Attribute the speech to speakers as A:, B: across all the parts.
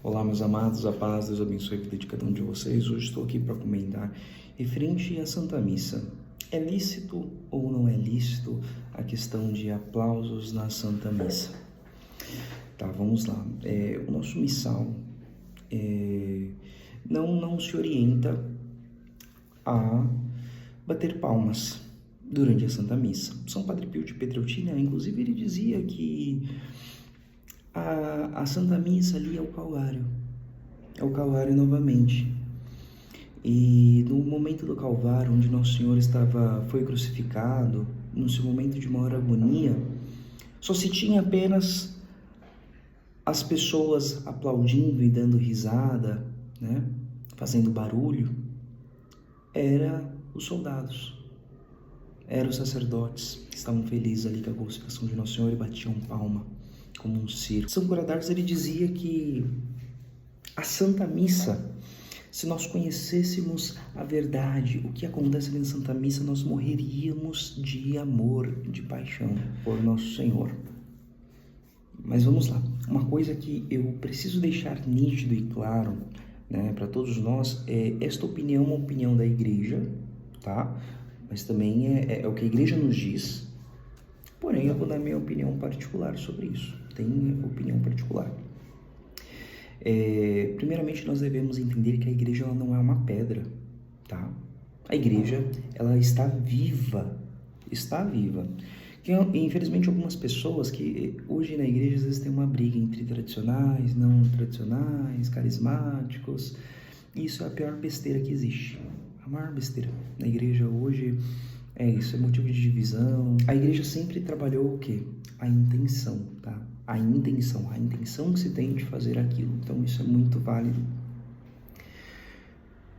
A: Olá, meus amados, a paz, Deus abençoe a vida de cada um de vocês. Hoje estou aqui para comentar referente à Santa Missa. É lícito ou não é lícito a questão de aplausos na Santa Missa? Tá, vamos lá. O nosso missal não se orienta a bater palmas durante a Santa Missa. São Padre Pio de Pietrelcina, inclusive, ele dizia que a Santa Missa ali é o Calvário novamente. E no momento do Calvário, onde Nosso Senhor foi crucificado, no seu momento de maior agonia, só se tinha apenas as pessoas aplaudindo e dando risada, né, fazendo barulho. Era os soldados, eram os sacerdotes que estavam felizes ali com a crucificação de Nosso Senhor e batiam palma como um circo. São Curadardos, ele dizia que a Santa Missa, se nós conhecêssemos a verdade, o que acontece na Santa Missa, nós morreríamos de amor, de paixão por Nosso Senhor. Mas vamos lá, uma coisa que eu preciso deixar nítido e claro, né, para todos nós, esta opinião é uma opinião da Igreja, tá? Mas também é o que a Igreja nos diz, porém eu vou dar minha opinião particular sobre isso. Tem opinião particular. Primeiramente, nós devemos entender que a igreja ela não é uma pedra, tá? A igreja, ela está viva. Infelizmente, algumas pessoas que hoje na igreja às vezes tem uma briga entre tradicionais, não tradicionais, carismáticos. Isso é a pior besteira que existe. A maior besteira na igreja hoje é isso, é motivo de divisão. A igreja sempre trabalhou o quê? A intenção, tá? A intenção que se tem de fazer aquilo. Então isso é muito válido.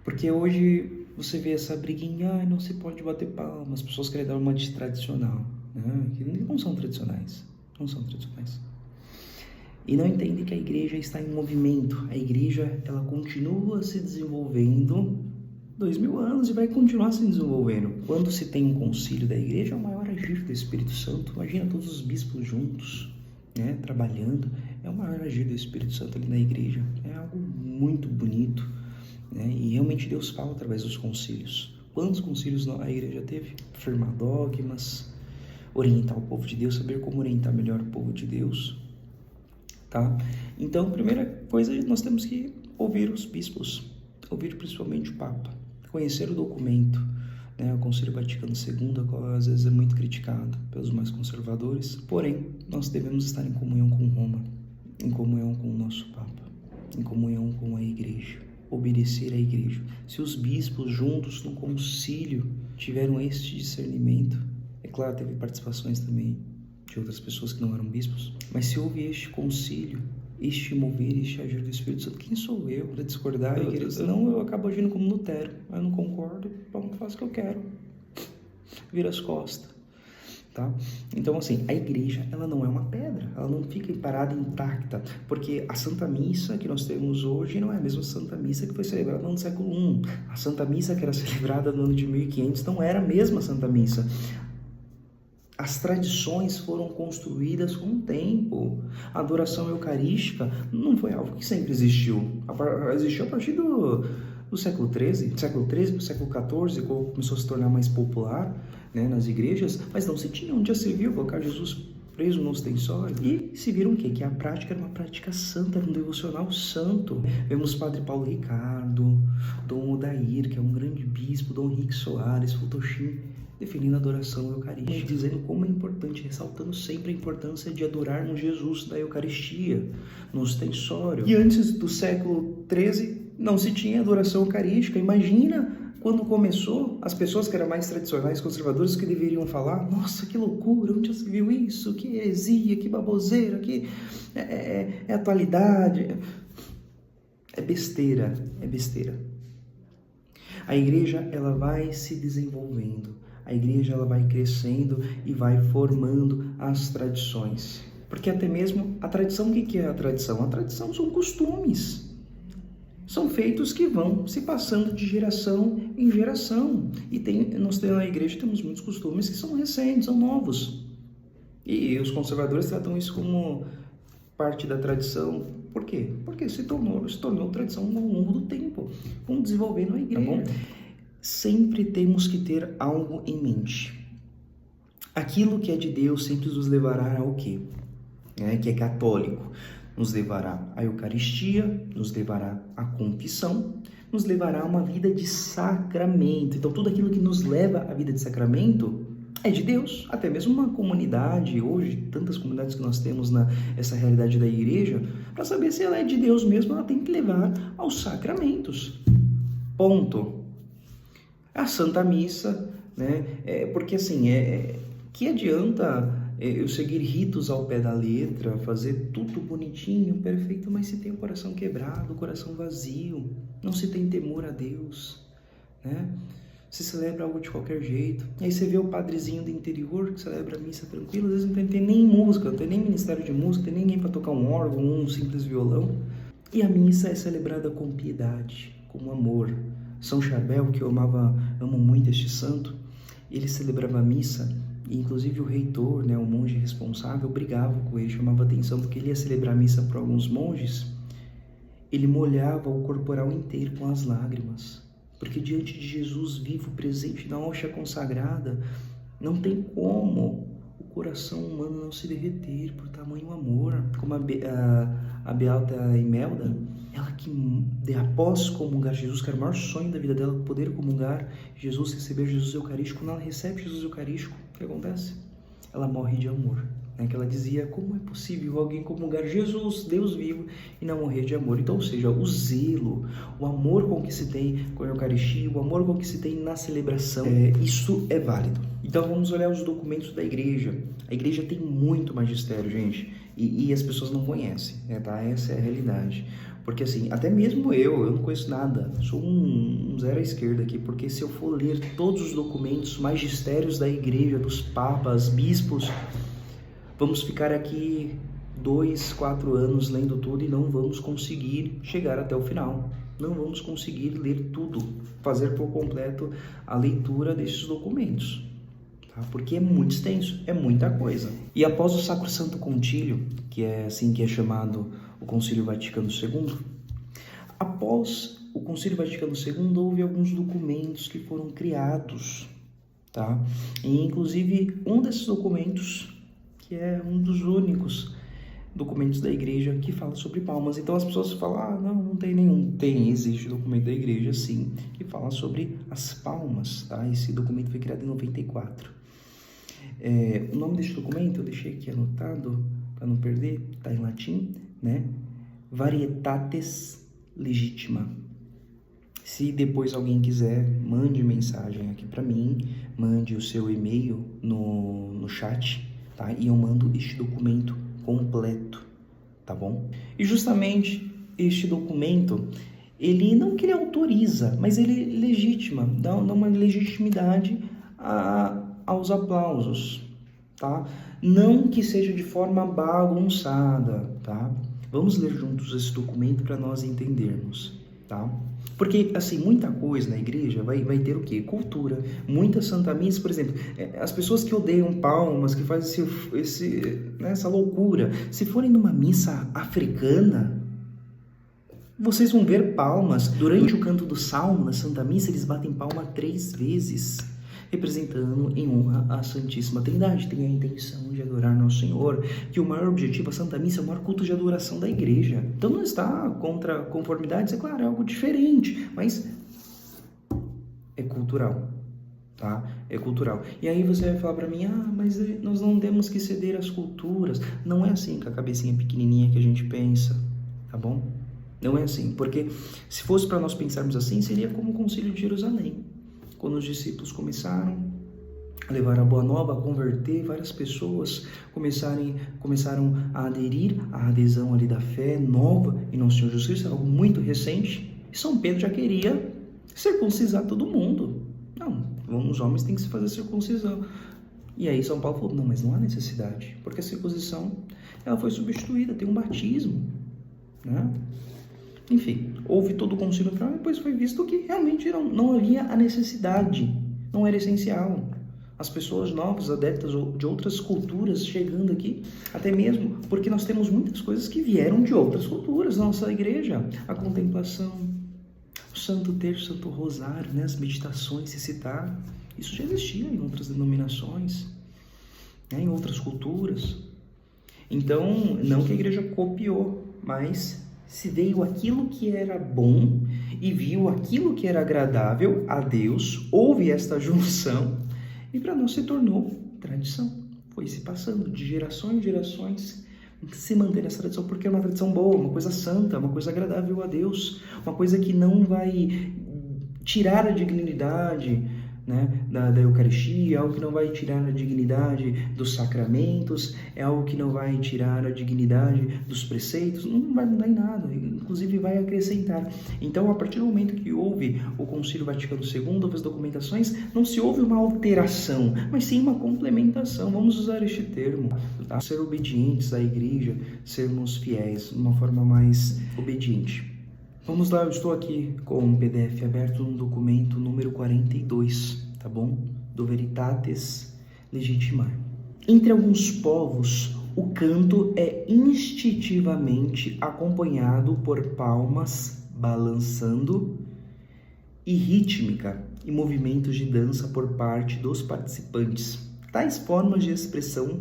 A: Porque hoje você vê essa briguinha, não se pode bater palmas, as pessoas querem dar uma de tradicional, né? Que não são tradicionais. E não entendem que a igreja está em movimento. A igreja, ela continua se desenvolvendo 2000 anos e vai continuar se desenvolvendo. Quando se tem um concílio da igreja, é o maior agir do Espírito Santo. Imagina todos os bispos juntos, né, trabalhando. É o maior agir do Espírito Santo ali na igreja. É algo muito bonito, né? E realmente Deus fala através dos concílios. Quantos concílios a igreja teve? Firmar dogmas, orientar o povo de Deus, saber como orientar melhor o povo de Deus, tá? Primeira coisa, nós temos que ouvir os bispos, ouvir principalmente o Papa, conhecer o documento, né? O Concílio Vaticano II, qual às vezes é muito criticado pelos mais conservadores, porém, nós devemos estar em comunhão com Roma, em comunhão com o nosso Papa, em comunhão com a Igreja, obedecer à Igreja. Se os bispos juntos no concílio tiveram este discernimento, é claro, teve participações também de outras pessoas que não eram bispos, mas se houve este concílio, este mover, este agir do Espírito Santo, quem sou eu para discordar? Eu acabo agindo como Lutero, eu não concordo, então faço o que eu quero, vira as costas, tá? Então, assim, a igreja, ela não é uma pedra, ela não fica parada intacta, porque a Santa Missa que nós temos hoje não é a mesma Santa Missa que foi celebrada no século I. A Santa Missa que era celebrada no ano de 1500 não era a mesma Santa Missa. As tradições foram construídas com o tempo. A adoração eucarística não foi algo que sempre existiu. Existiu a partir do século XIII para o século XIV, quando começou a se tornar mais popular, né, nas igrejas, mas não se tinha. Um dia se viu colocar Jesus preso no ostensório e se viram o quê? Que a prática era uma prática santa, era um devocional santo. Vemos Padre Paulo Ricardo, Dom Odair, que é um grande bispo, Dom Henrique Soares, Futoshim, definindo a adoração eucarística, dizendo como é importante, ressaltando sempre a importância de adorarmos Jesus da Eucaristia, no ostensório. E antes do século XIII, não se tinha adoração eucarística. Imagina quando começou, as pessoas que eram mais tradicionais, conservadoras, que deveriam falar: nossa, que loucura, onde já se viu isso? Que heresia, que baboseira, que é atualidade. É besteira. A igreja, ela vai se desenvolvendo. A igreja, ela vai crescendo e vai formando as tradições. Porque até mesmo a tradição, o que é a tradição? A tradição são costumes. São feitos que vão se passando de geração em geração. E nós na igreja temos muitos costumes que são recentes, são novos. E os conservadores tratam isso como parte da tradição, Por quê? Porque se tornou tradição ao longo do tempo. Vamos desenvolvendo a igreja. Tá bom? Sempre temos que ter algo em mente. Aquilo que é de Deus sempre nos levará ao quê? Que é católico. Nos levará à Eucaristia, nos levará à confissão, nos levará a uma vida de sacramento. Então, tudo aquilo que nos leva à vida de sacramento é de Deus. Até mesmo uma comunidade, hoje, tantas comunidades que nós temos nessa realidade da igreja, para saber se ela é de Deus mesmo, ela tem que levar aos sacramentos. Ponto. A Santa Missa, né? Porque assim, que adianta eu seguir ritos ao pé da letra, fazer tudo bonitinho, perfeito, mas se tem o coração quebrado, o coração vazio, não se tem temor a Deus, né? Se celebra algo de qualquer jeito. Aí você vê o padrezinho do interior que celebra a missa tranquilo, às vezes não tem nem música, não tem nem ministério de música, não tem ninguém para tocar um órgão, um simples violão. E a missa é celebrada com piedade, com amor. São Charbel, que eu amo muito este santo, ele celebrava a missa, e inclusive o reitor, né, o monge responsável, brigava com ele, chamava atenção, porque ele ia celebrar a missa para alguns monges, ele molhava o corporal inteiro com as lágrimas, porque diante de Jesus vivo, presente na hóstia consagrada, não tem como o coração humano não se derreter por tamanho amor, como a Beata Imelda, ela que após comungar Jesus, que era o maior sonho da vida dela, poder comungar Jesus, receber Jesus Eucarístico. Quando ela recebe Jesus Eucarístico, o que acontece? Ela morre de amor, né? Que ela dizia, como é possível alguém comungar Jesus, Deus vivo, e não morrer de amor? Então, ou seja, o zelo, o amor com que se tem com a Eucaristia, o amor com que se tem na celebração, isso é válido. Então vamos olhar os documentos da igreja. A igreja tem muito magistério, gente, e as pessoas não conhecem, né, tá? Essa é a realidade. Porque assim, até mesmo eu não conheço nada, sou um zero à esquerda aqui, porque se eu for ler todos os documentos, magistérios da igreja, dos papas, bispos, vamos ficar aqui 2, 4 anos lendo tudo e não vamos conseguir chegar até o final. Não vamos conseguir ler tudo, fazer por completo a leitura desses documentos, tá? Porque é muito extenso, é muita coisa. E após o Sacrosanto Concílio, que é assim que é chamado o Concílio Vaticano II, após o Concílio Vaticano II houve alguns documentos que foram criados, tá? E inclusive um desses documentos, que é um dos únicos documentos da igreja que fala sobre palmas. Então as pessoas falam, não tem nenhum. Existe documento da igreja, sim, que fala sobre as palmas, tá? Esse documento foi criado em 94. O nome desse documento eu deixei aqui anotado para não perder, está em latim, né? Varietates Legitima. Se depois alguém quiser, mande mensagem aqui para mim, mande o seu e-mail no chat, tá? E eu mando este documento completo, tá bom? E justamente este documento, ele não que ele autoriza, mas ele legitima, dá uma legitimidade aos aplausos, tá? Não que seja de forma bagunçada, tá? Vamos ler juntos esse documento para nós entendermos, tá? Porque, assim, muita coisa na igreja vai ter o quê? Cultura. Muita Santa Missa, por exemplo, as pessoas que odeiam palmas, que fazem essa loucura, se forem numa missa africana, vocês vão ver palmas. Durante o canto do salmo, na Santa Missa, eles batem palma 3 vezes, representando em honra a Santíssima Trindade. Tem a intenção de adorar Nosso Senhor, que o maior objetivo, a Santa Missa, é o maior culto de adoração da igreja. Então não está contra conformidades, é claro, é algo diferente, mas é cultural, tá? É cultural. E aí você vai falar para mim, mas nós não temos que ceder às culturas. Não é assim, com a cabecinha pequenininha que a gente pensa, tá bom? Não é assim, porque se fosse para nós pensarmos assim, seria como o Concílio de Jerusalém. Quando os discípulos começaram a levar a boa nova, a converter, várias pessoas começaram a aderir à adesão ali da fé nova em Nosso Senhor Jesus Cristo, algo muito recente, e São Pedro já queria circuncisar todo mundo. Não, os homens têm que se fazer circuncisão. E aí São Paulo falou, não, mas não há necessidade, porque a circuncisão ela foi substituída, tem um batismo, né? Enfim, houve todo o concílio final e depois foi visto que realmente não havia a necessidade, não era essencial. as pessoas novas, adeptas de outras culturas chegando aqui, até mesmo porque nós temos muitas coisas que vieram de outras culturas na nossa igreja. A contemplação, o Santo Terço, o Santo Rosário, né? As meditações, se citar, isso já existia em outras denominações, né? Em outras culturas. Então, não que a igreja copiou, mas se veio aquilo que era bom e viu aquilo que era agradável a Deus, houve esta junção, e para nós se tornou tradição. Foi se passando de gerações em gerações, se manter essa tradição, porque é uma tradição boa, uma coisa santa, uma coisa agradável a Deus, uma coisa que não vai tirar a dignidade, né, da Eucaristia, algo que não vai tirar a dignidade dos sacramentos, é algo que não vai tirar a dignidade dos preceitos, não vai mudar em nada, inclusive vai acrescentar. Então, a partir do momento que houve o Concílio Vaticano II, as documentações, não se houve uma alteração, mas sim uma complementação, vamos usar este termo, tá? Ser obedientes à igreja, sermos fiéis, de uma forma mais obediente. Vamos lá, eu estou aqui com um PDF aberto no documento número 42, tá bom? Do Veritatis Legitimae. Entre alguns povos, o canto é instintivamente acompanhado por palmas balançando e rítmica e movimentos de dança por parte dos participantes. Tais formas de expressão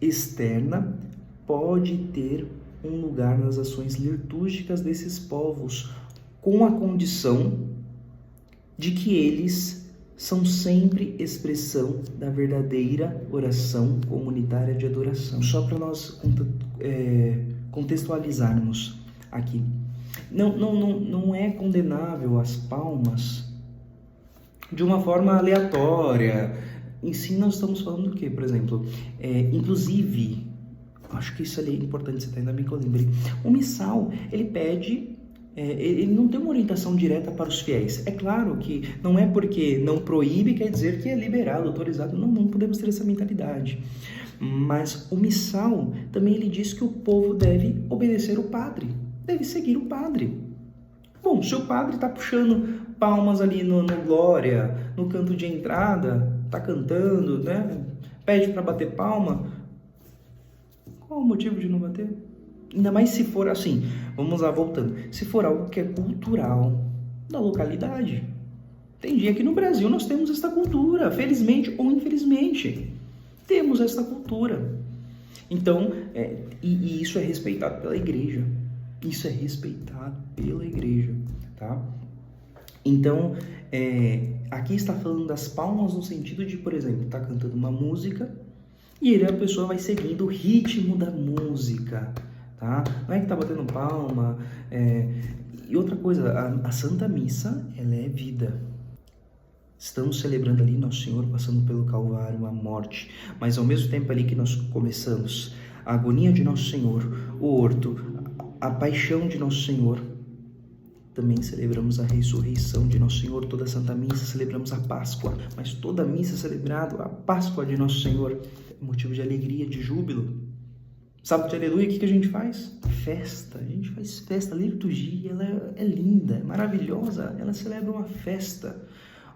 A: externa pode ter um lugar nas ações litúrgicas desses povos, com a condição de que eles são sempre expressão da verdadeira oração comunitária de adoração. Só para nós contextualizarmos aqui. Não é condenável as palmas de uma forma aleatória. Em si nós estamos falando do quê? Por exemplo, inclusive, acho que isso ali é importante citar, ainda bem que eu lembrei. O missal, ele pede, ele não tem uma orientação direta para os fiéis. É claro que não é porque não proíbe, quer dizer que é liberado, autorizado. Não podemos ter essa mentalidade. Mas o missal, também ele diz que o povo deve obedecer o padre, deve seguir o padre. Bom, se o padre está puxando palmas ali no Glória, no canto de entrada, está cantando, né? Pede para bater palma, qual o motivo de não bater? Ainda mais se for assim, vamos lá, voltando. Se for algo que é cultural da localidade. Tem dia que no Brasil nós temos esta cultura, felizmente ou infelizmente. Temos esta cultura. Então, e isso é respeitado pela igreja. Isso é respeitado pela igreja, tá? Então, aqui está falando das palmas no sentido de, por exemplo, tá cantando uma música, e a pessoa vai seguindo o ritmo da música, tá? Não é que tá batendo palma. E outra coisa, a Santa Missa, ela é vida. Estamos celebrando ali Nosso Senhor passando pelo Calvário, a morte. Mas ao mesmo tempo ali que nós começamos a agonia de Nosso Senhor, o horto, a paixão de Nosso Senhor, também celebramos a ressurreição de Nosso Senhor. Toda a Santa Missa celebramos a Páscoa, mas toda a missa celebrada a Páscoa de Nosso Senhor é motivo de alegria, de júbilo. Sábado de aleluia, o que a gente faz? Festa, a gente faz festa. A liturgia, ela é linda, é maravilhosa, ela celebra uma festa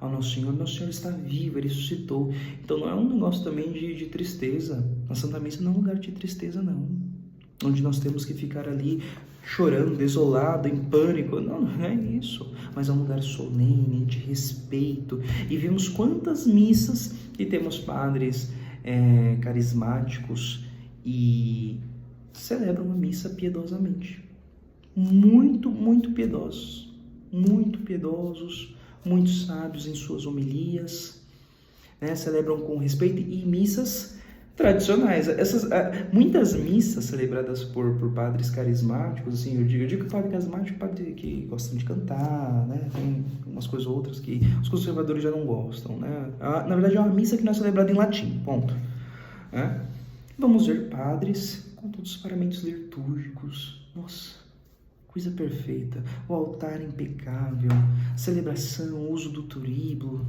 A: ao Nosso Senhor. Nosso Senhor está vivo, Ele ressuscitou. Então não é um negócio também de tristeza. A Santa Missa não é um lugar de tristeza, não, onde nós temos que ficar ali chorando, desolado, em pânico. Não é isso. Mas é um lugar solene, de respeito. E vemos quantas missas que temos padres carismáticos e celebram a missa piedosamente. Muito, muito piedosos. Muito piedosos, muito sábios em suas homilias, né? Celebram com respeito, e missas tradicionais. Muitas missas celebradas por padres carismáticos, assim, eu digo que padre carismático é padre que gosta de cantar, né? Tem umas coisas outras que os conservadores já não gostam, né? Na verdade é uma missa que não é celebrada em latim, ponto. Vamos ver padres com todos os paramentos litúrgicos. Nossa, coisa perfeita. O altar impecável, celebração, o uso do turíbulo,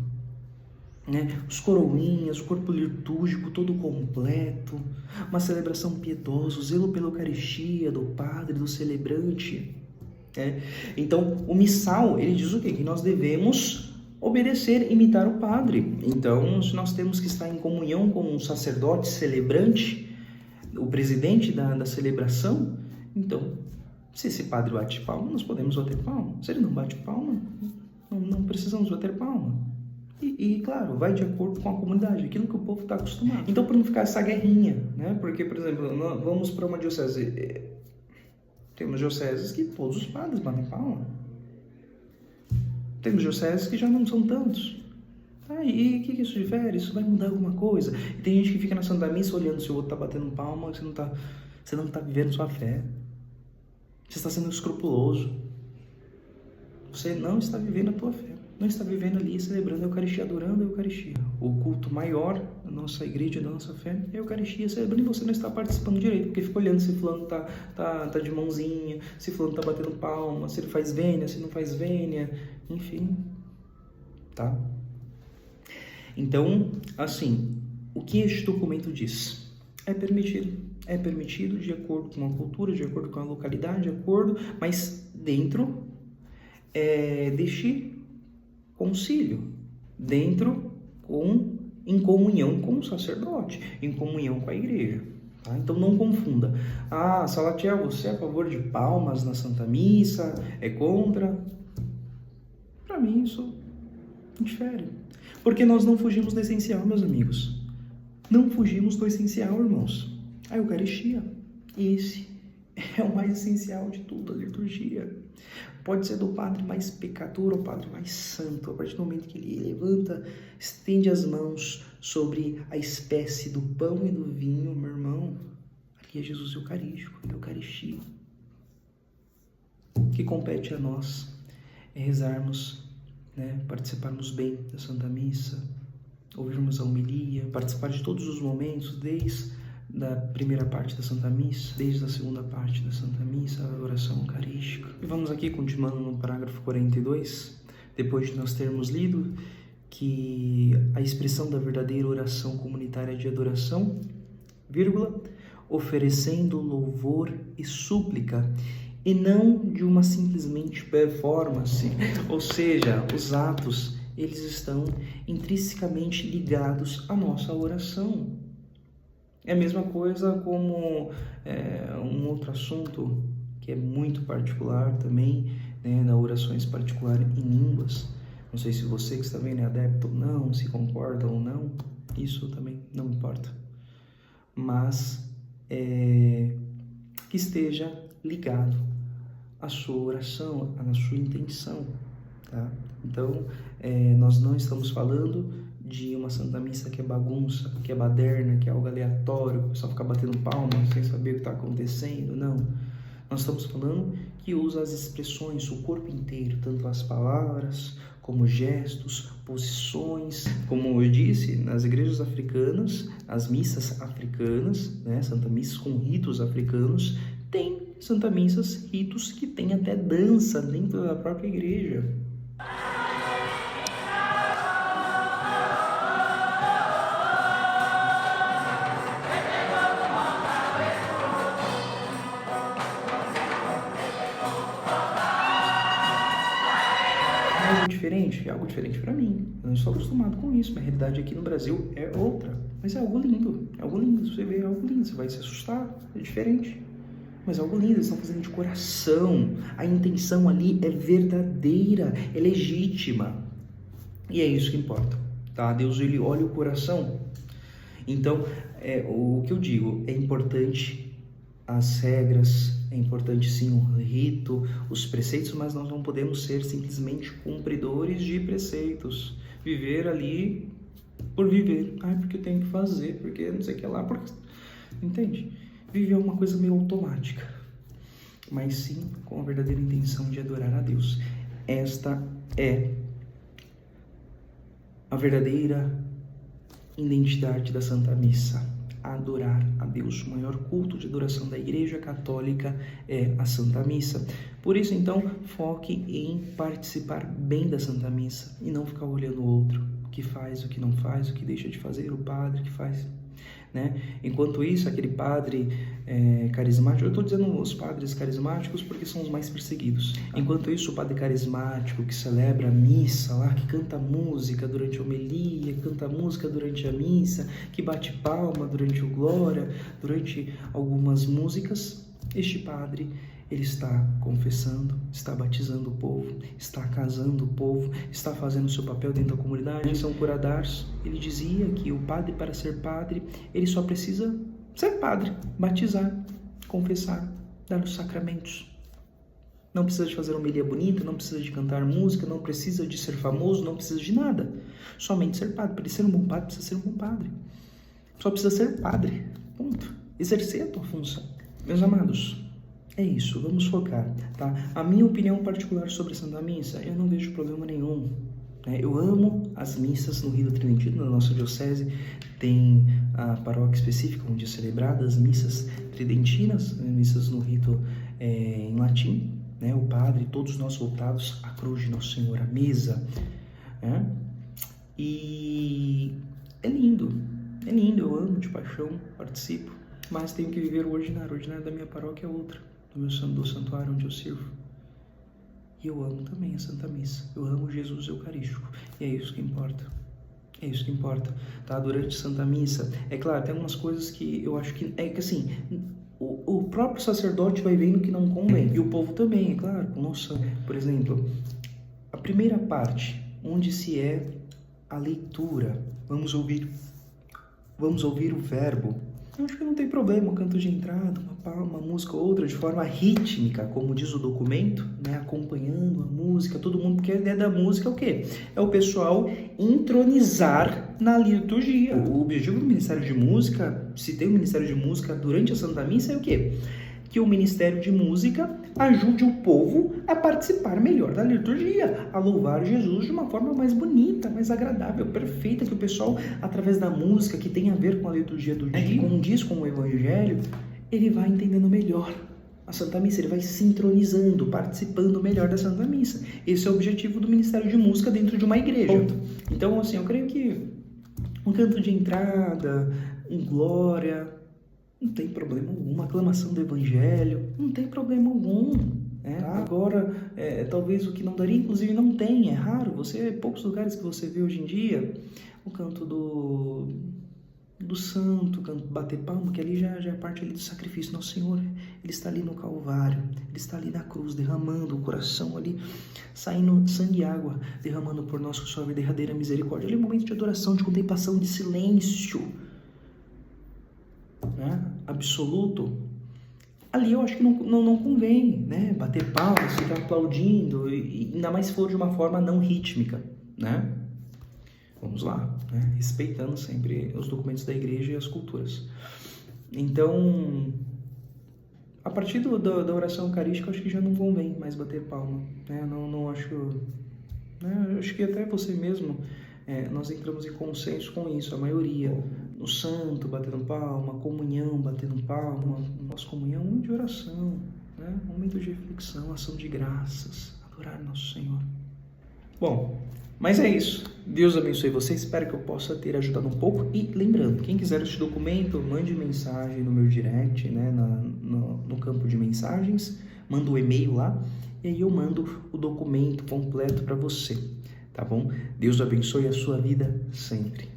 A: né? Os coroinhas, o corpo litúrgico todo completo, uma celebração piedosa, o zelo pela Eucaristia do padre, do celebrante. Então, o missal, ele diz o quê? Que nós devemos obedecer, imitar o padre. Então, se nós temos que estar em comunhão com o sacerdote celebrante, o presidente da celebração, então, se esse padre bate palma, nós podemos bater palma. Se ele não bate palma, não precisamos bater palma. E, claro, vai de acordo com a comunidade, aquilo que o povo está acostumado. Então, para não ficar essa guerrinha, né? Porque, por exemplo, nós vamos para uma diocese, temos dioceses que todos os padres batem palma. Temos dioceses que já não são tantos. E o que isso difere? Isso vai mudar alguma coisa? E tem gente que fica na Santa Missa olhando se o outro está batendo palma, você não tá vivendo sua fé. Você está sendo escrupuloso. Você não está vivendo a tua fé. Não está vivendo ali, celebrando a Eucaristia, adorando a Eucaristia. O culto maior da nossa igreja, da nossa fé, é a Eucaristia, celebrando, e você não está participando direito, porque fica olhando se fulano tá de mãozinha, se fulano tá batendo palma, se ele faz vênia, se não faz vênia, enfim, tá? Então, assim, o que este documento diz? É permitido de acordo com a cultura, de acordo com a localidade, de acordo, mas dentro deste concílio, em comunhão com o sacerdote, em comunhão com a igreja. Tá? Então não confunda. Salatiel, você é a favor de palmas na Santa Missa? É contra? Para mim isso difere. Porque nós não fugimos do essencial, meus amigos. Não fugimos do essencial, irmãos. A Eucaristia. Esse é o mais essencial de tudo, a liturgia. Pode ser do padre mais pecador ou padre mais santo. A partir do momento que ele levanta, estende as mãos sobre a espécie do pão e do vinho, meu irmão, ali é Jesus Eucarístico, a Eucaristia. O que compete a nós é rezarmos, participarmos bem da Santa Missa, ouvirmos a homilia, participar de todos os momentos, desde da primeira parte da Santa Missa, desde a segunda parte da Santa Missa, a oração eucarística. E vamos aqui, continuando no parágrafo 42, depois de nós termos lido que a expressão da verdadeira oração comunitária de adoração, oferecendo louvor e súplica, e não de uma simplesmente performance, ou seja, os atos, eles estão intrinsecamente ligados à nossa oração. É a mesma coisa como um outro assunto que é muito particular também, na orações particulares em línguas. Não sei se você que está vendo é adepto ou não, se concorda ou não, isso também não importa. Mas que esteja ligado à sua oração, à sua intenção, tá? Então, nós não estamos falando de uma Santa Missa que é bagunça, que é baderna, que é algo aleatório, o pessoal fica batendo palma sem saber o que está acontecendo, não. Nós estamos falando que usa as expressões, o corpo inteiro, tanto as palavras, como gestos, posições, como eu disse, nas igrejas africanas, as missas africanas, Santa Missas com ritos africanos, tem Santa Missas, ritos que tem até dança dentro da própria igreja. É algo diferente para mim. Eu não estou acostumado com isso. Minha realidade aqui no Brasil é outra. Mas é algo lindo. É algo lindo. Você vê, é algo lindo. Você vai se assustar. É diferente. Mas é algo lindo. Eles estão fazendo de coração. A intenção ali é verdadeira. É legítima. E é isso que importa. Tá? Deus, ele olha o coração. Então, o que eu digo, é importante as regras, é importante sim o rito, os preceitos, mas nós não podemos ser simplesmente cumpridores de preceitos, viver ali por viver, porque eu tenho que fazer, porque não sei o que lá, porque... entende? Viver é uma coisa meio automática, mas sim com a verdadeira intenção de adorar a Deus. Esta é a verdadeira identidade da Santa Missa. Adorar a Deus. O maior culto de adoração da Igreja Católica é a Santa Missa. Por isso, então, foque em participar bem da Santa Missa e não ficar olhando o outro, o que faz, o que não faz, o que deixa de fazer, o padre que faz. né? Enquanto isso, aquele padre carismático, eu estou dizendo os padres carismáticos porque são os mais perseguidos. Enquanto isso, o padre carismático que celebra a missa lá, que canta música durante a homilia, que canta música durante a missa, que bate palma durante o glória, durante algumas músicas, este padre, ele está confessando, está batizando o povo, está casando o povo, está fazendo o seu papel dentro da comunidade. Em São Curadars, ele dizia que o padre, para ser padre, ele só precisa ser padre, batizar, confessar, dar os sacramentos. Não precisa de fazer uma homilia bonita, não precisa de cantar música, não precisa de ser famoso, não precisa de nada. Somente ser padre. Para ele ser um bom padre, precisa ser um bom padre. Só precisa ser padre. Ponto. Exercer a tua função. Meus amados, é isso, vamos focar, tá? A minha opinião particular sobre a Santa Missa, eu não vejo problema nenhum, né? Eu amo as missas no Rito Tridentino, na nossa diocese tem a paróquia específica onde é celebradas missas tridentinas, né? Missas no rito em latim, né? O padre, todos nós voltados à cruz de Nosso Senhor, à mesa, né? E é lindo, eu amo de paixão, participo, mas tenho que viver o ordinário da minha paróquia é outra. Do santuário onde eu sirvo. E eu amo também a Santa Missa. Eu amo Jesus Eucarístico. E é isso que importa. É isso que importa. Tá? Durante a Santa Missa, é claro, tem algumas coisas que eu acho que... É que assim, o próprio sacerdote vai vendo que não convém. E o povo também, é claro, com noção. Por exemplo, a primeira parte, onde se é a leitura. Vamos ouvir o verbo. Eu acho que não tem problema, um canto de entrada, uma música ou outra, de forma rítmica, como diz o documento, né? Acompanhando a música, todo mundo, porque a ideia da música é o quê? É o pessoal entronizar na liturgia. O objetivo do Ministério de Música, se tem um Ministério de Música durante a Santa Missa, é o quê? Que o Ministério de Música ajude o povo a participar melhor da liturgia, a louvar Jesus de uma forma mais bonita, mais agradável, perfeita, que o pessoal, através da música que tem a ver com a liturgia do dia, que condiz com o Evangelho, ele vai entendendo melhor a Santa Missa, ele vai sintonizando, participando melhor da Santa Missa. Esse é o objetivo do Ministério de Música dentro de uma igreja. Então, assim, eu creio que um canto de entrada, um glória... Não tem problema algum, uma aclamação do Evangelho, não tem problema algum. Tá? Agora, talvez o que não daria, inclusive não tem, é raro, poucos lugares que você vê hoje em dia, o canto do santo, o canto bater palma, que ali já é parte ali do sacrifício. Nosso Senhor, Ele está ali no Calvário, Ele está ali na cruz, derramando o coração ali, saindo sangue e água, derramando por nós com sua verdadeira misericórdia. Ali é um momento de adoração, de contemplação, de silêncio, né? Absoluto. Ali eu acho que não convém, né? Bater palmas, ficar aplaudindo, e ainda mais se for de uma forma não rítmica, né? Vamos lá, né? Respeitando sempre os documentos da igreja e as culturas. Então, a partir da oração eucarística, eu acho que já não convém mais bater palma, né? Não acho... Né? Eu acho que até você mesmo... nós entramos em consenso com isso, a maioria. No santo, batendo palma, comunhão, batendo palma, nossa comunhão, um momento de oração, né? Um momento de reflexão, ação de graças, adorar nosso Senhor. Bom, mas é isso. Deus abençoe você, espero que eu possa ter ajudado um pouco. E lembrando, quem quiser este documento, mande mensagem no meu direct, né? No campo de mensagens, manda o e-mail lá, e aí eu mando o documento completo para você. Tá bom? Deus abençoe a sua vida sempre.